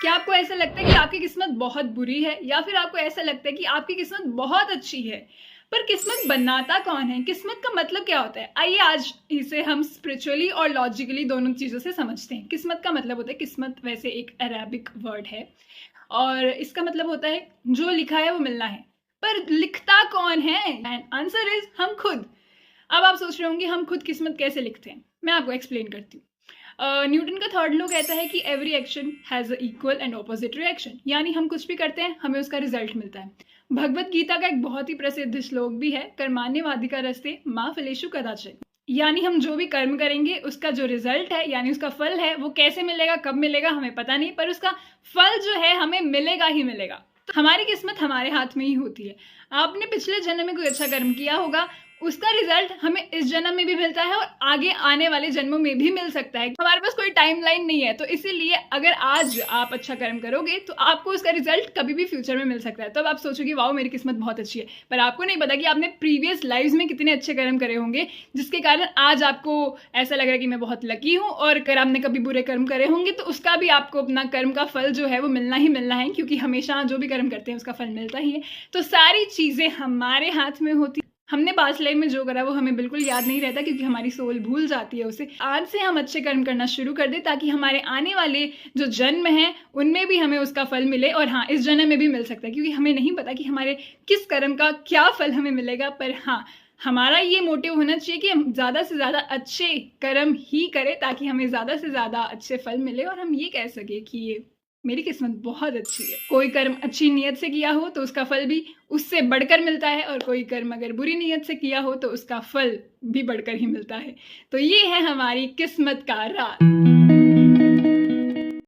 क्या आपको ऐसा लगता है कि आपकी किस्मत बहुत बुरी है, या फिर आपको ऐसा लगता है कि आपकी किस्मत बहुत अच्छी है? पर किस्मत बनाता कौन है? किस्मत का मतलब क्या होता है? आइए आज इसे हम स्पिरिचुअली और लॉजिकली दोनों चीज़ों से समझते हैं। किस्मत का मतलब होता है, किस्मत वैसे एक अरेबिक वर्ड है और इसका मतलब होता है जो लिखा है वो मिलना है। पर लिखता कौन है? एंड आंसर इज हम खुद। अब आप सोच रहे होंगे हम खुद किस्मत कैसे लिखते हैं? मैं आपको एक्सप्लेन करती हूँ। न्यूटन का थर्ड लॉ कहता है कि every action has a equal and opposite reaction, यानी हम कुछ भी करते हैं हमें उसका रिजल्ट मिलता है। भगवत गीता का एक बहुत ही प्रसिद्ध श्लोक भी है, कर्माण्यवाधिका रस्ते माँ फलेषु कदाचन, यानी हम जो भी कर्म करेंगे उसका जो रिजल्ट है यानी उसका फल है वो कैसे मिलेगा, कब मिलेगा हमें पता नहीं, पर उसका फल जो है हमें मिलेगा ही मिलेगा। तो हमारी किस्मत हमारे हाथ में ही होती है। आपने पिछले जन्म में कोई अच्छा कर्म किया होगा, उसका रिजल्ट हमें इस जन्म में भी मिलता है और आगे आने वाले जन्मों में भी मिल सकता है। हमारे पास कोई टाइमलाइन नहीं है, तो इसीलिए अगर आज आप अच्छा कर्म करोगे तो आपको उसका रिजल्ट कभी भी फ्यूचर में मिल सकता है। तो अब आप सोचोगे वाओ मेरी किस्मत बहुत अच्छी है, पर आपको नहीं पता कि आपने प्रीवियस लाइव्स में कितने अच्छे कर्म करे होंगे जिसके कारण आज आपको ऐसा लग रहा है कि मैं बहुत लकी हूँ। और अगर आपने कभी बुरे कर्म करे होंगे तो उसका भी आपको अपना कर्म का फल जो है वो मिलना ही मिलना है, क्योंकि हमेशा जो भी कर्म करते हैं उसका फल मिलता ही है। तो सारी चीज़ें हमारे हाथ में होती। हमने पास्ट लाइफ में जो करा वो हमें बिल्कुल याद नहीं रहता, क्योंकि हमारी सोल भूल जाती है उसे। आज से हम अच्छे कर्म करना शुरू कर दें ताकि हमारे आने वाले जो जन्म हैं उनमें भी हमें उसका फल मिले, और हाँ इस जन्म में भी मिल सकता है, क्योंकि हमें नहीं पता कि हमारे किस कर्म का क्या फल हमें मिलेगा। पर हाँ, हमारा ये मोटिव होना चाहिए कि हम ज़्यादा से ज़्यादा अच्छे कर्म ही करें ताकि हमें ज़्यादा से ज़्यादा अच्छे फल मिले और हम ये कह सके कि ये मेरी किस्मत बहुत अच्छी है। कोई कर्म अच्छी नीयत से किया हो तो उसका फल भी उससे बढ़कर मिलता है, और कोई कर्म अगर बुरी नीयत से किया हो तो उसका फल भी बढ़कर ही मिलता है। तो ये है हमारी किस्मत का राज।